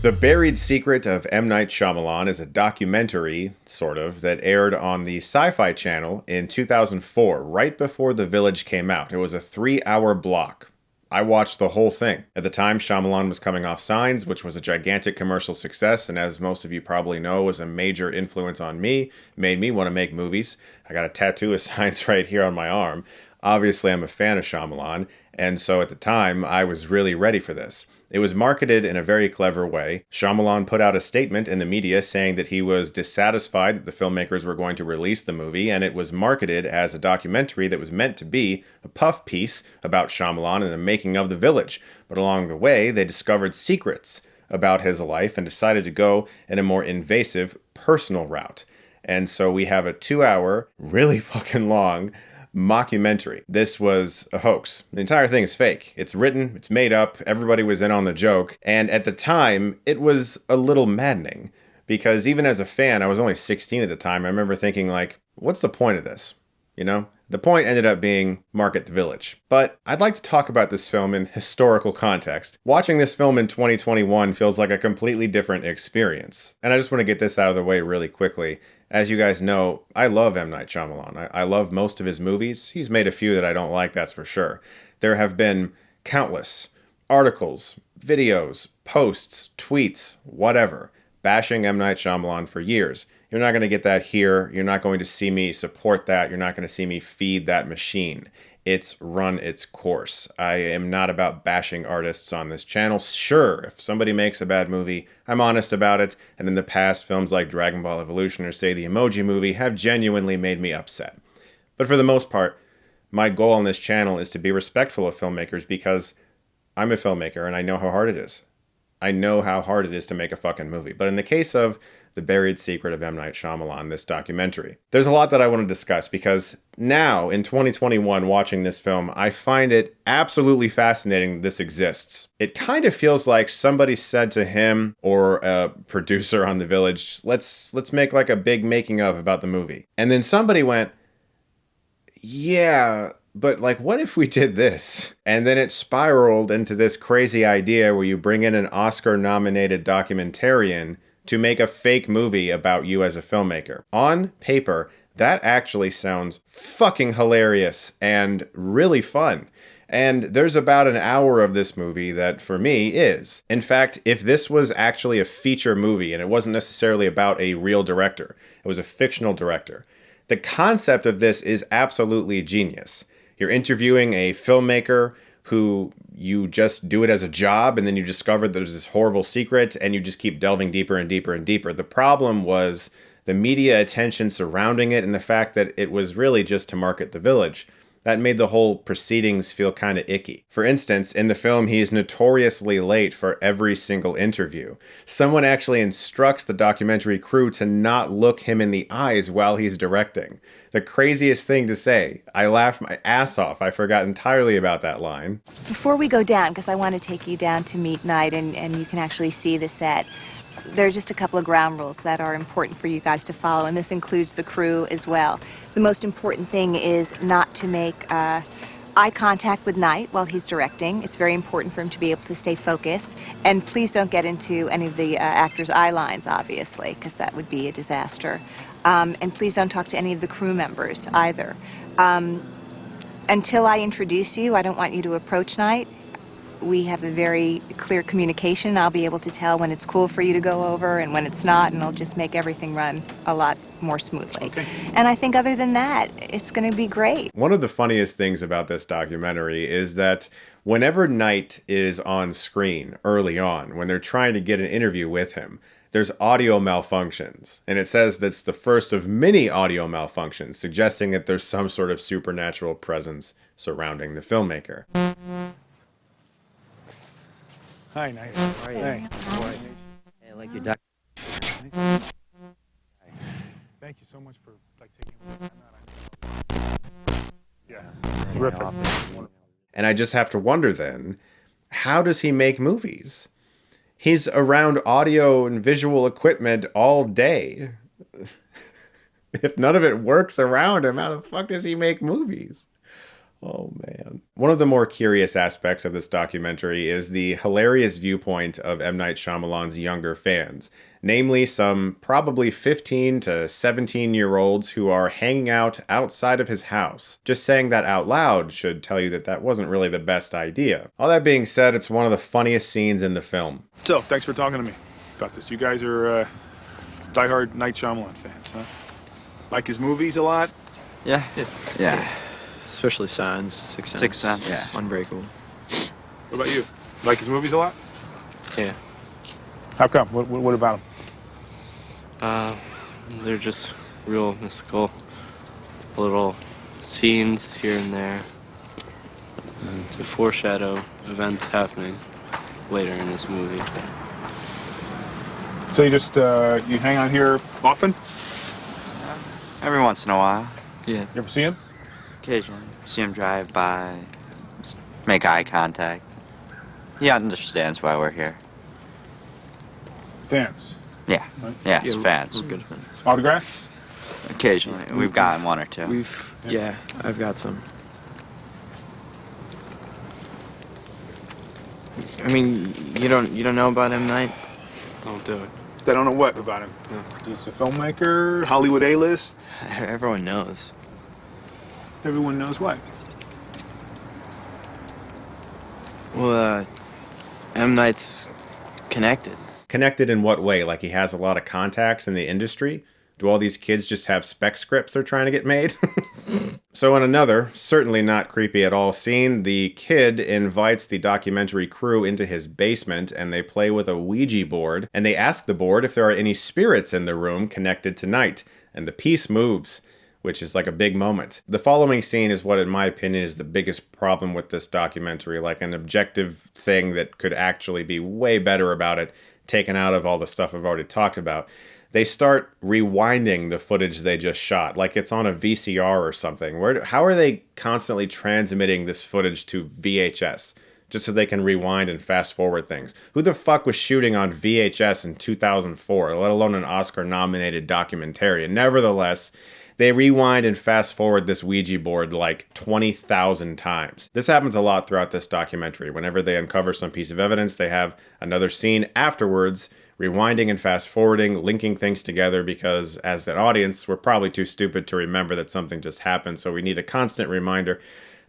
The Buried Secret of M. Night Shyamalan is a documentary, sort of, that aired on the Sci-Fi channel in 2004, right before The Village came out. It was a 3-hour block. I watched the whole thing. At the time, Shyamalan was coming off Signs, which was a gigantic commercial success, and as most of you probably know, was a major influence on me, made me want to make movies. I got a tattoo of Signs right here on my arm. Obviously, I'm a fan of Shyamalan, and so at the time, I was really ready for this. It was marketed in a very clever way. Shyamalan put out a statement in the media saying that he was dissatisfied that the filmmakers were going to release the movie, and it was marketed as a documentary that was meant to be a puff piece about Shyamalan and the making of The Village. But along the way, they discovered secrets about his life and decided to go in a more invasive, personal route. And so we have a 2-hour, really fucking long mockumentary. This was a hoax. The entire thing is fake. It's written, it's made up, everybody was in on the joke, and at the time, it was a little maddening. Because even as a fan, I was only 16 at the time, I remember thinking like, what's the point of this? You know? The point ended up being market the village. But I'd like to talk about this film in historical context. Watching this film in 2021 feels like a completely different experience. And I just want to get this out of the way really quickly. As you guys know, I love M. Night Shyamalan. I love most of his movies. He's made a few that I don't like, that's for sure. There have been countless articles, videos, posts, tweets, whatever, bashing M. Night Shyamalan for years. You're not going to get that here. You're not going to see me support that. You're not going to see me feed that machine. It's run its course. I am not about bashing artists on this channel. Sure, if somebody makes a bad movie, I'm honest about it. And in the past, films like Dragon Ball Evolution or say The Emoji Movie have genuinely made me upset. But for the most part, my goal on this channel is to be respectful of filmmakers because I'm a filmmaker and I know how hard it is. I know how hard it is to make a fucking movie. But in the case of The Buried Secret of M. Night Shyamalan, this documentary, there's a lot that I want to discuss because now, in 2021, watching this film, I find it absolutely fascinating that this exists. It kind of feels like somebody said to him or a producer on The Village, let's make like a big making of about the movie. And then somebody went, yeah, but like, what if we did this? And then it spiraled into this crazy idea where you bring in an Oscar-nominated documentarian to make a fake movie about you as a filmmaker. On paper, that actually sounds fucking hilarious and really fun. And there's about an hour of this movie that, for me, is. In fact, if this was actually a feature movie and it wasn't necessarily about a real director, it was a fictional director, the concept of this is absolutely genius. You're interviewing a filmmaker who you just do it as a job, and then you discover there's this horrible secret, and you just keep delving deeper and deeper and deeper. The problem was the media attention surrounding it and the fact that it was really just to market The Village. That made the whole proceedings feel kind of icky. For instance, in the film, he is notoriously late for every single interview. Someone actually instructs the documentary crew to not look him in the eyes while he's directing. The craziest thing to say. I laughed my ass off. I forgot entirely about that line. Before we go down, because I want to take you down to meet night and you can actually see the set, there are just a couple of ground rules that are important for you guys to follow, and this includes the crew as well. The most important thing is not to make eye contact with Knight while he's directing. It's very important for him to be able to stay focused. And please don't get into any of the actors' eye lines, obviously, because that would be a disaster. And please don't talk to any of the crew members either. Until I introduce you, I don't want you to approach Knight. We have a very clear communication. I'll be able to tell when it's cool for you to go over and when it's not, and I'll just make everything run a lot more smoothly. Okay. And I think other than that, it's going to be great. One of the funniest things about this documentary is that whenever Knight is on screen early on, when they're trying to get an interview with him, there's audio malfunctions. And it says that's the first of many audio malfunctions, suggesting that there's some sort of supernatural presence surrounding the filmmaker. Hi, Knight. How are you? Hey. Hey, I like your duck. Thank you so much for taking the time out. Yeah, terrific. And I just have to wonder then, how does he make movies? He's around audio and visual equipment all day. If none of it works around him, how the fuck does he make movies? Oh, man. One of the more curious aspects of this documentary is the hilarious viewpoint of M. Night Shyamalan's younger fans, namely some probably 15 to 17-year-olds who are hanging out outside of his house. Just saying that out loud should tell you that that wasn't really the best idea. All that being said, it's one of the funniest scenes in the film. So, thanks for talking to me about this. You guys are diehard Night Shyamalan fans, huh? Like his movies a lot? Yeah. Yeah. Especially Signs, Sixth Sense. Sixth Sense. Yeah. Unbreakable. What about you? Like his movies a lot? Yeah. How come? What about him? They're just real mystical little scenes here and there to foreshadow events happening later in this movie. So you just, you hang out here often? Every once in a while. Yeah. You ever see him? Occasionally. See him drive by, make eye contact. He understands why we're here. Fans. Yeah. Right. Yeah, it's Yeah, fans. We're good friends. Autographs? Occasionally. We've gotten one or two. Yeah, I've got some. I mean, you don't know about M. Night? Don't do it. They don't know what about him. No. He's a filmmaker, Hollywood A-list. Everyone knows. Everyone knows what. Well, M. Night's connected. Connected in what way? Like he has a lot of contacts in the industry? Do all these kids just have spec scripts they're trying to get made? So in another, certainly not creepy at all scene, the kid invites the documentary crew into his basement and they play with a Ouija board and they ask the board if there are any spirits in the room connected to Night, and the piece moves, which is like a big moment. The following scene is what, in my opinion, is the biggest problem with this documentary, like an objective thing that could actually be way better about it, taken out of all the stuff I've already talked about. They start rewinding the footage they just shot, like it's on a VCR or something. How are they constantly transmitting this footage to VHS? Just so they can rewind and fast forward things. Who the fuck was shooting on VHS in 2004, let alone an Oscar-nominated documentary? And nevertheless, they rewind and fast forward this Ouija board like 20,000 times. This happens a lot throughout this documentary. Whenever they uncover some piece of evidence, they have another scene afterwards, rewinding and fast forwarding, linking things together, because as an audience, we're probably too stupid to remember that something just happened, so we need a constant reminder.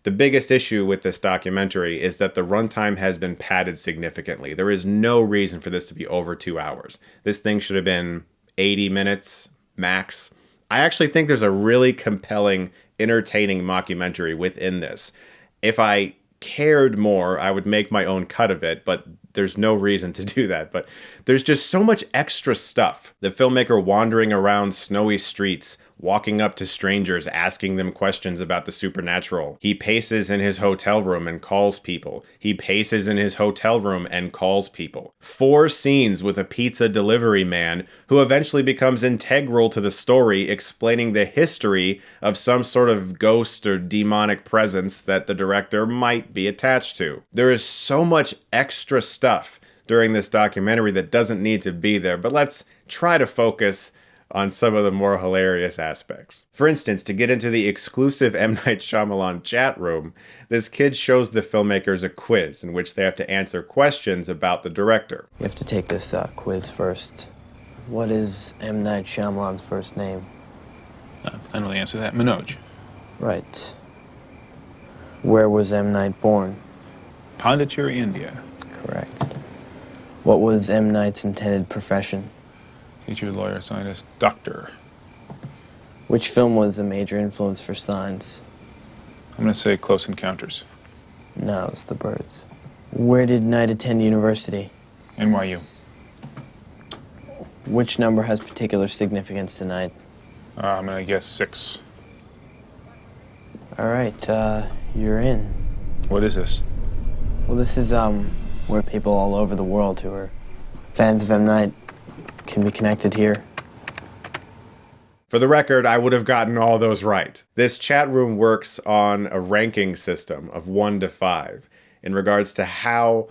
The biggest issue with this documentary is that the runtime has been padded significantly. There is no reason for this to be over 2 hours. This thing should have been 80 minutes max. I actually think there's a really compelling, entertaining mockumentary within this. If I cared more, I would make my own cut of it, but there's no reason to do that. But there's just so much extra stuff. The filmmaker wandering around snowy streets, walking up to strangers, asking them questions about the supernatural. He paces in his hotel room and calls people. He paces in his hotel room and calls people. 4 scenes with a pizza delivery man who eventually becomes integral to the story, explaining the history of some sort of ghost or demonic presence that the director might be attached to. There is so much extra stuff during this documentary that doesn't need to be there, but let's try to focus on some of the more hilarious aspects. For instance, to get into the exclusive M. Night Shyamalan chat room, this kid shows the filmmakers a quiz in which they have to answer questions about the director. You have to take this quiz first. What is M. Night Shyamalan's first name? I know the answer to that. Manoj. Right. Where was M. Night born? Pondicherry, India. Correct. What was M. Night's intended profession? Teacher, lawyer, scientist, doctor. Which film was a major influence for Signs? I'm gonna say Close Encounters. No, it was The Birds. Where did Knight attend university? NYU. Which number has particular significance to Knight? I'm gonna guess 6. All right, you're in. What is this? Well, this is where people all over the world who are fans of M. Night can be connected here. For the record, I would have gotten all those right. This chat room works on a ranking system of 1 to 5 in regards to how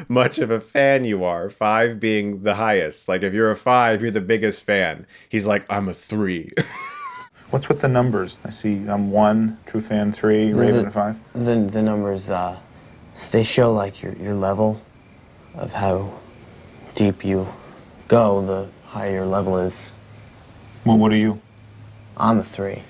much of a fan you are, 5 being the highest. Like if you're a 5, you're the biggest fan. He's like, I'm a 3. What's with the numbers? I see I'm 1, True Fan 3, Raven 5. The numbers, they show like your level of how deep you go, the higher your level is. Well, what are you? I'm a 3.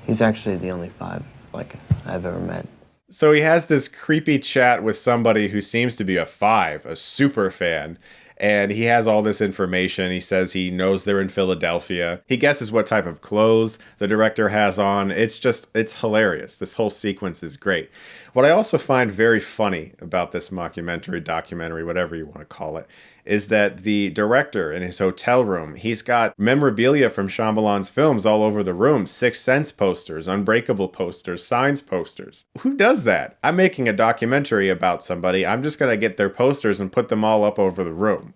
He's actually the only 5 like I've ever met. So he has this creepy chat with somebody who seems to be a 5, a super fan. And he has all this information. He says he knows they're in Philadelphia. He guesses what type of clothes the director has on. It's hilarious. This whole sequence is great. What I also find very funny about this mockumentary, documentary, whatever you want to call it, is that the director in his hotel room, he's got memorabilia from Shyamalan's films all over the room. Sixth Sense posters, Unbreakable posters, Signs posters. Who does that? I'm making a documentary about somebody. I'm just going to get their posters and put them all up over the room.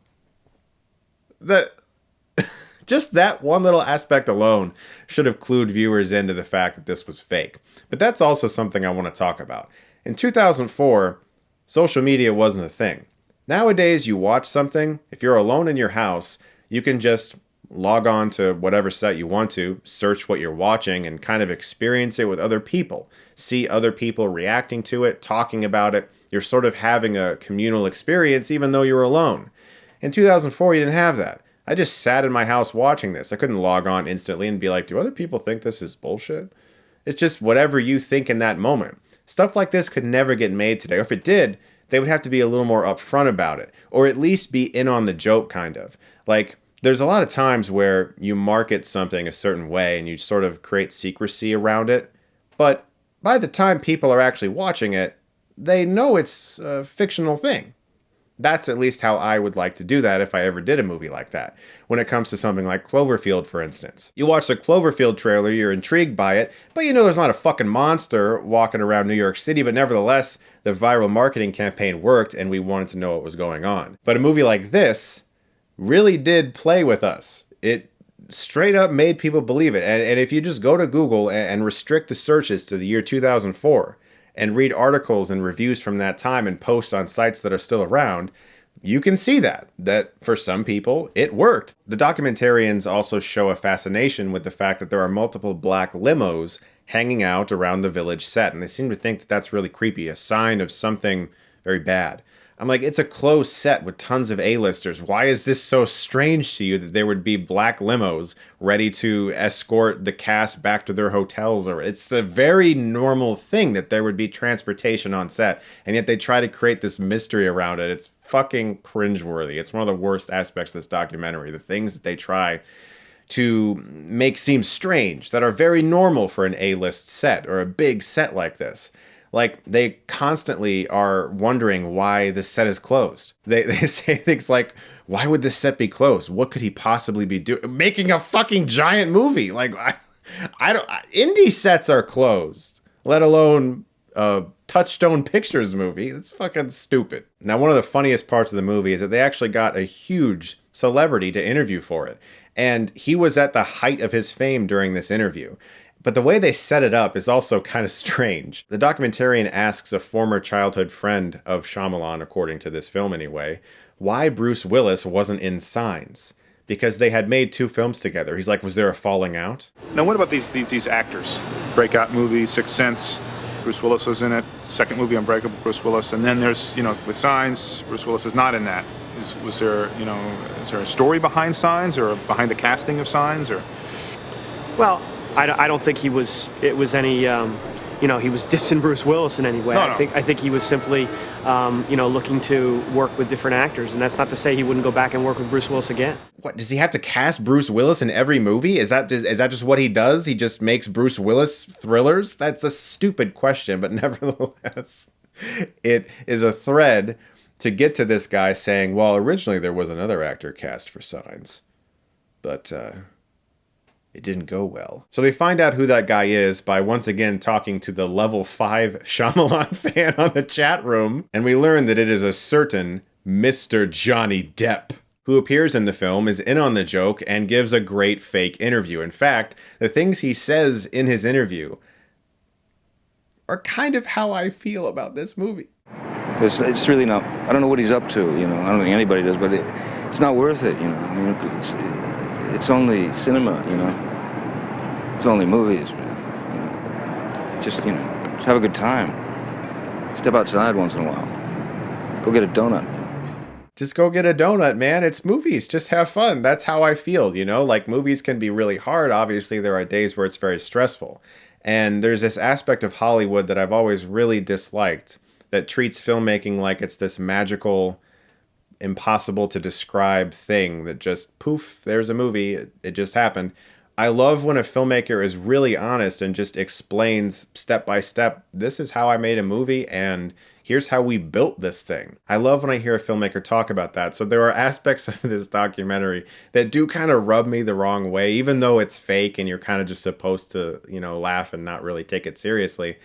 Just that one little aspect alone should have clued viewers into the fact that this was fake. But that's also something I want to talk about. In 2004, social media wasn't a thing. Nowadays, you watch something, if you're alone in your house, you can just log on to whatever site you want to, search what you're watching, and kind of experience it with other people. See other people reacting to it, talking about it. You're sort of having a communal experience even though you're alone. In 2004, you didn't have that. I just sat in my house watching this. I couldn't log on instantly and be like, do other people think this is bullshit? It's just whatever you think in that moment. Stuff like this could never get made today. Or if it did, they would have to be a little more upfront about it, or at least be in on the joke, kind of. Like, there's a lot of times where you market something a certain way and you sort of create secrecy around it, but by the time people are actually watching it, they know it's a fictional thing. That's at least how I would like to do that if I ever did a movie like that. When it comes to something like Cloverfield, for instance. You watch the Cloverfield trailer, you're intrigued by it, but you know there's not a fucking monster walking around New York City, but nevertheless, the viral marketing campaign worked and we wanted to know what was going on. But a movie like this really did play with us. It straight up made people believe it. And if you just go to Google and restrict the searches to the year 2004, and read articles and reviews from that time and post on sites that are still around, you can see that for some people, it worked. The documentarians also show a fascination with the fact that there are multiple black limos hanging out around the village set, and they seem to think that that's really creepy, a sign of something very bad. I'm like, it's a closed set with tons of A-listers. Why is this so strange to you that there would be black limos ready to escort the cast back to their hotels? Or it's a very normal thing that there would be transportation on set, and yet they try to create this mystery around it. It's fucking cringeworthy. It's one of the worst aspects of this documentary. The things that they try to make seem strange that are very normal for an A-list set or a big set like this. Like, they constantly are wondering why this set is closed. They say things like, why would this set be closed? What could he possibly be doing? Making a fucking giant movie. Like, I don't, indie sets are closed, let alone a Touchstone Pictures movie. It's fucking stupid. Now, one of the funniest parts of the movie is that they actually got a huge celebrity to interview for it. And he was at the height of his fame during this interview. But the way they set it up is also kind of strange. The documentarian asks a former childhood friend of Shyamalan, according to this film anyway, why Bruce Willis wasn't in Signs. Because they had made 2 films together. He's like, was there a falling out? Now, what about these actors? Breakout movie, Sixth Sense, Bruce Willis was in it. Second movie, Unbreakable, Bruce Willis. And then there's, with Signs, Bruce Willis is not in that. Was there, is there a story behind Signs or behind the casting of Signs? Or? Well, I don't think it was any, he was dissing Bruce Willis in any way. No. I think he was simply, looking to work with different actors, and that's not to say he wouldn't go back and work with Bruce Willis again. What, does he have to cast Bruce Willis in every movie? Is that just what he does? He just makes Bruce Willis thrillers? That's a stupid question, but nevertheless, it is a thread to get to this guy saying, well, originally there was another actor cast for Signs, but, it didn't go well. So they find out who that guy is by once again talking to the level 5 Shyamalan fan on the chat room. And we learn that it is a certain Mr. Johnny Depp, who appears in the film, is in on the joke, and gives a great fake interview. In fact, the things he says in his interview are kind of how I feel about this movie. It's really not, I don't know what he's up to, I don't think anybody does, but it's not worth it, I mean, it's only cinema, It's only movies, man. Just have a good time. Step outside once in a while. Go get a donut. Just go get a donut, man. It's movies. Just have fun. That's how I feel, Like, movies can be really hard. Obviously, there are days where it's very stressful. And there's this aspect of Hollywood that I've always really disliked that treats filmmaking like it's this magical, impossible to describe thing that just, poof, there's a movie. It just happened. I love when a filmmaker is really honest and just explains step by step, this is how I made a movie and here's how we built this thing. I love when I hear a filmmaker talk about that. So there are aspects of this documentary that do kind of rub me the wrong way, even though it's fake and you're kind of just supposed to, laugh and not really take it seriously.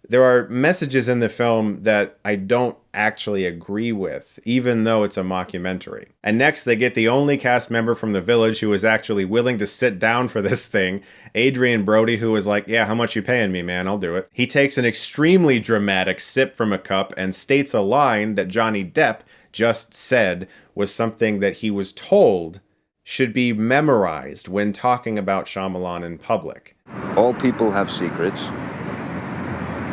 There are messages in the film that I don't actually agree with, even though it's a mockumentary. And next, they get the only cast member from the village who is actually willing to sit down for this thing, Adrian Brody, who is like, yeah, how much you paying me, man? I'll do it. He takes an extremely dramatic sip from a cup and states a line that Johnny Depp just said was something that he was told should be memorized when talking about Shyamalan in public. All people have secrets.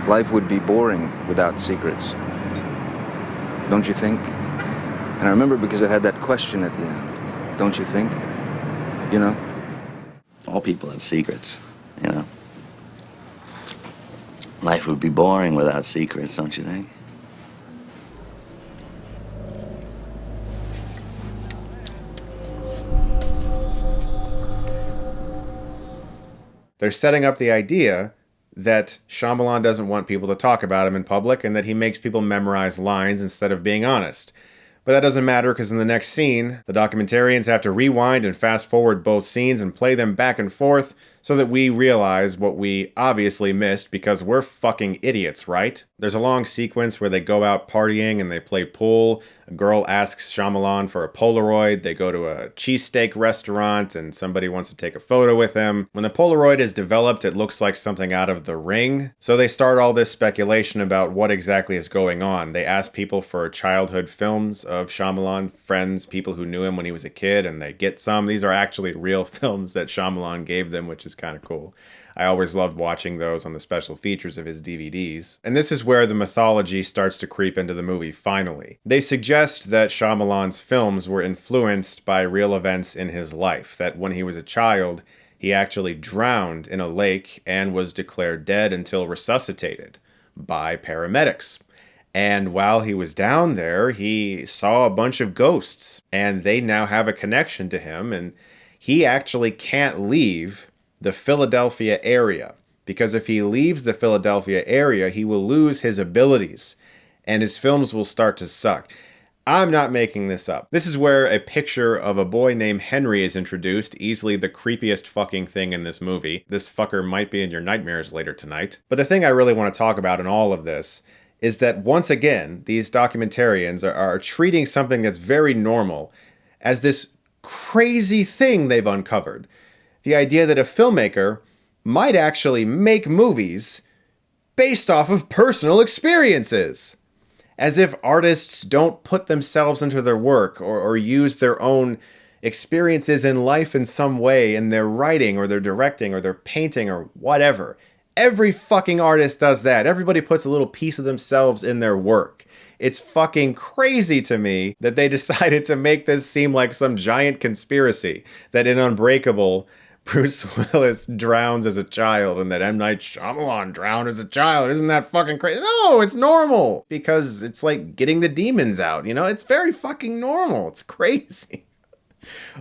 Life would be boring without secrets. Don't you think? And I remember because I had that question at the end. Don't you think? All people have secrets, Life would be boring without secrets, don't you think? They're setting up the idea that Shyamalan doesn't want people to talk about him in public and that he makes people memorize lines instead of being honest. But that doesn't matter because in the next scene, the documentarians have to rewind and fast forward both scenes and play them back and forth so that we realize what we obviously missed because we're fucking idiots, right? There's a long sequence where they go out partying and they play pool. A girl asks Shyamalan for a Polaroid. They go to a cheesesteak restaurant and somebody wants to take a photo with him. When the Polaroid is developed, it looks like something out of The Ring. So they start all this speculation about what exactly is going on. They ask people for childhood films of Shyamalan, friends, people who knew him when he was a kid, and they get some. These are actually real films that Shyamalan gave them, which is kind of cool. I always loved watching those on the special features of his DVDs. And this is where the mythology starts to creep into the movie, finally. They suggest that Shyamalan's films were influenced by real events in his life, that when he was a child, he actually drowned in a lake and was declared dead until resuscitated by paramedics. And while he was down there, he saw a bunch of ghosts, and they now have a connection to him, and he actually can't leave the Philadelphia area, because if he leaves the Philadelphia area, he will lose his abilities, and his films will start to suck. I'm not making this up. This is where a picture of a boy named Henry is introduced, easily the creepiest fucking thing in this movie. This fucker might be in your nightmares later tonight. But the thing I really want to talk about in all of this is that once again, these documentarians are treating something that's very normal as this crazy thing they've uncovered. The idea that a filmmaker might actually make movies based off of personal experiences. As if artists don't put themselves into their work or use their own experiences in life in some way in their writing or their directing or their painting or whatever. Every fucking artist does that. Everybody puts a little piece of themselves in their work. It's fucking crazy to me that they decided to make this seem like some giant conspiracy, that in Unbreakable, Bruce Willis drowns as a child and that M. Night Shyamalan drowned as a child. Isn't that fucking crazy? No, it's normal because it's like getting the demons out, It's very fucking normal. It's crazy.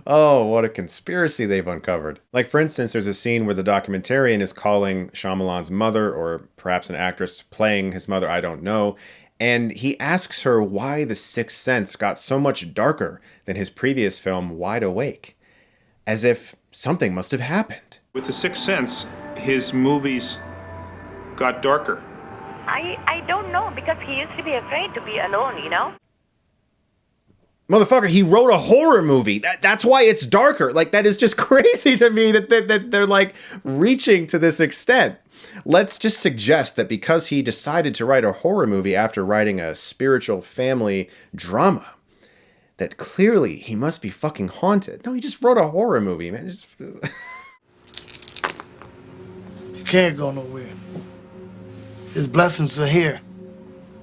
Oh, what a conspiracy they've uncovered. Like, for instance, there's a scene where the documentarian is calling Shyamalan's mother, or perhaps an actress playing his mother, I don't know, and he asks her why The Sixth Sense got so much darker than his previous film, Wide Awake. As if something must have happened. With The Sixth Sense, his movies got darker. I don't know, because he used to be afraid to be alone, Motherfucker, he wrote a horror movie. That's why it's darker. Like, that is just crazy to me that they're like reaching to this extent. Let's just suggest that because he decided to write a horror movie after writing a spiritual family drama, that clearly he must be fucking haunted. No, he just wrote a horror movie, man. You can't go nowhere. His blessings are here.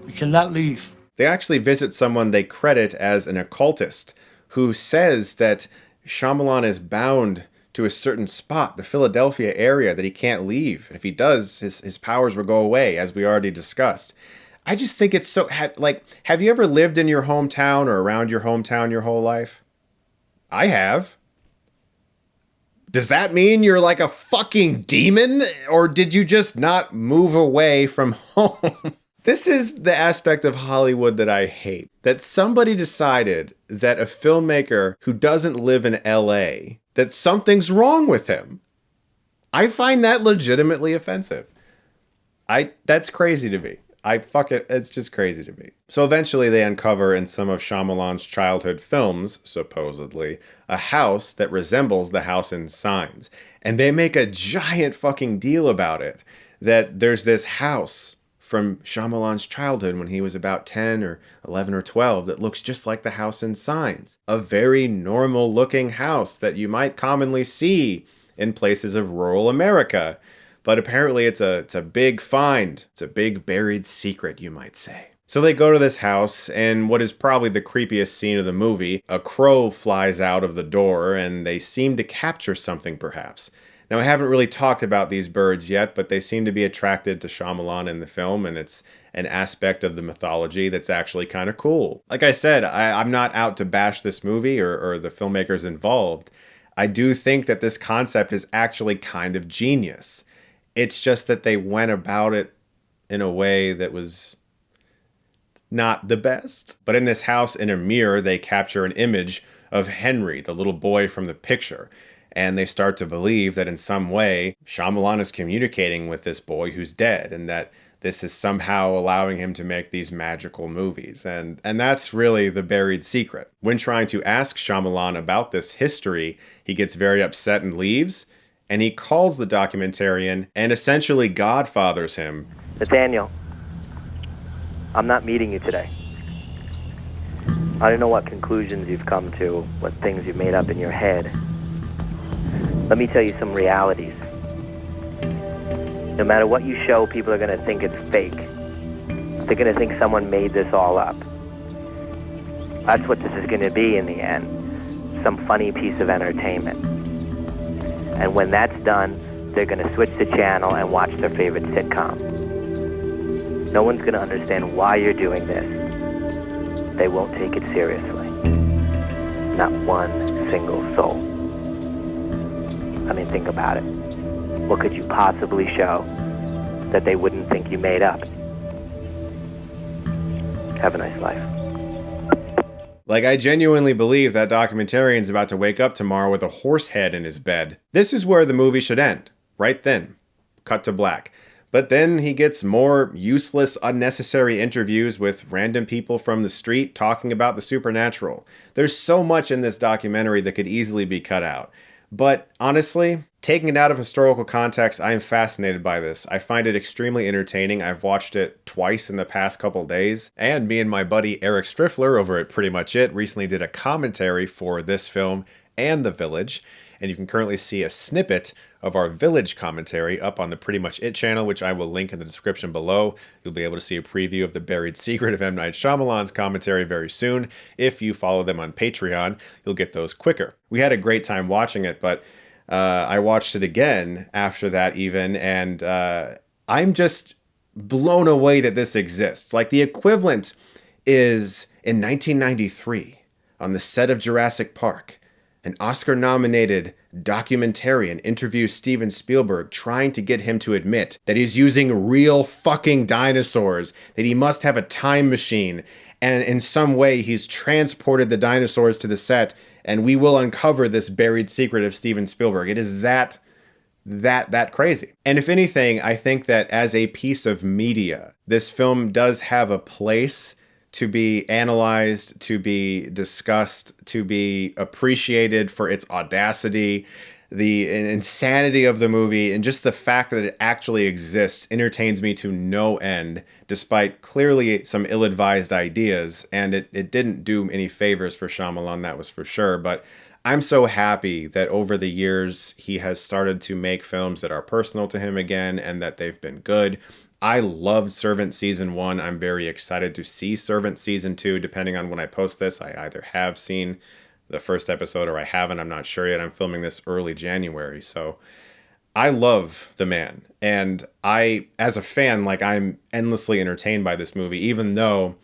You cannot leave. They actually visit someone they credit as an occultist who says that Shyamalan is bound to a certain spot, the Philadelphia area, that he can't leave. And if he does, his powers will go away, as we already discussed. I just think it's so... have you ever lived in your hometown or around your hometown your whole life? I have. Does that mean you're like a fucking demon? Or did you just not move away from home? This is the aspect of Hollywood that I hate. That somebody decided that a filmmaker who doesn't live in LA, that something's wrong with him. I find that legitimately offensive. That's crazy to me. It's just crazy to me. So eventually they uncover in some of Shyamalan's childhood films, supposedly, a house that resembles the house in Signs. And they make a giant fucking deal about it. That there's this house from Shyamalan's childhood when he was about 10 or 11 or 12 that looks just like the house in Signs. A very normal looking house that you might commonly see in places of rural America. But apparently it's a big find. It's a big buried secret, you might say. So they go to this house, and what is probably the creepiest scene of the movie, a crow flies out of the door, and they seem to capture something, perhaps. Now, I haven't really talked about these birds yet, but they seem to be attracted to Shyamalan in the film, and it's an aspect of the mythology that's actually kind of cool. Like I said, I'm not out to bash this movie or the filmmakers involved. I do think that this concept is actually kind of genius. It's just that they went about it in a way that was not the best. But in this house, in a mirror, they capture an image of Henry, the little boy from the picture. And they start to believe that in some way, Shyamalan is communicating with this boy who's dead, and that this is somehow allowing him to make these magical movies. And that's really the buried secret. When trying to ask Shyamalan about this history, he gets very upset and leaves. And he calls the documentarian and essentially godfathers him. Nathaniel, I'm not meeting you today. I don't know what conclusions you've come to, what things you've made up in your head. Let me tell you some realities. No matter what you show, people are going to think it's fake. They're going to think someone made this all up. That's what this is going to be in the end. Some funny piece of entertainment. And when that's done, they're going to switch the channel and watch their favorite sitcom. No one's going to understand why you're doing this. They won't take it seriously. Not one single soul. I mean, think about it. What could you possibly show that they wouldn't think you made up? Have a nice life. Like, I genuinely believe that documentarian's about to wake up tomorrow with a horse head in his bed. This is where the movie should end. Right then. Cut to black. But then he gets more useless, unnecessary interviews with random people from the street talking about the supernatural. There's so much in this documentary that could easily be cut out. But honestly, taking it out of historical context, I am fascinated by this. I find it extremely entertaining. I've watched it twice in the past couple days. And me and my buddy Eric Striffler over at Pretty Much It recently did a commentary for this film and The Village. And you can currently see a snippet of our Village commentary up on the Pretty Much It channel, which I will link in the description below. You'll be able to see a preview of the buried secret of M. Night Shyamalan's commentary very soon. If you follow them on Patreon, you'll get those quicker. We had a great time watching it, but I watched it again after that even, and I'm just blown away that this exists. Like, the equivalent is in 1993 on the set of Jurassic Park. An Oscar-nominated documentarian interviews Steven Spielberg trying to get him to admit that he's using real fucking dinosaurs, that he must have a time machine, and in some way he's transported the dinosaurs to the set, and we will uncover this buried secret of Steven Spielberg. It is that crazy. And if anything, I think that as a piece of media, this film does have a place to be analyzed, to be discussed, to be appreciated for its audacity. the insanity of the movie and just the fact that it actually exists entertains me to no end, despite clearly some ill-advised ideas. And it didn't do any favors for Shyamalan, that was for sure. But I'm so happy that over the years he has started to make films that are personal to him again and that they've been good. I loved Servant Season 1. I'm very excited to see Servant Season 2, depending on when I post this. I either have seen the first episode or I haven't. I'm not sure yet. I'm filming this early January. So I love the man. And I, as a fan, like, I'm endlessly entertained by this movie, even though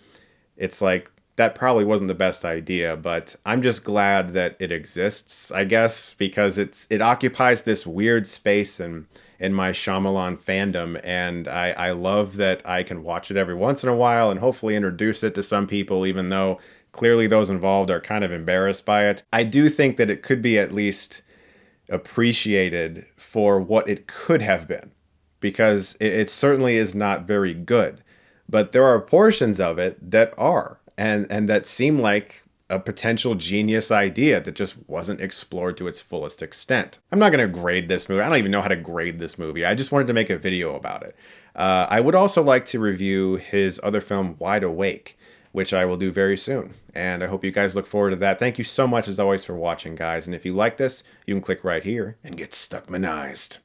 it's like, that probably wasn't the best idea, but I'm just glad that it exists, I guess, because it occupies this weird space in my Shyamalan fandom, and I love that I can watch it every once in a while and hopefully introduce it to some people, even though clearly those involved are kind of embarrassed by it. I do think that it could be at least appreciated for what it could have been, because it certainly is not very good, but there are portions of it that are, and that seem like a potential genius idea that just wasn't explored to its fullest extent. I'm not going to grade this movie. I don't even know how to grade this movie. I just wanted to make a video about it. I would also like to review his other film, Wide Awake, which I will do very soon. And I hope you guys look forward to that. Thank you so much, as always, for watching, guys. And if you like this, you can click right here and get Stuckmanized.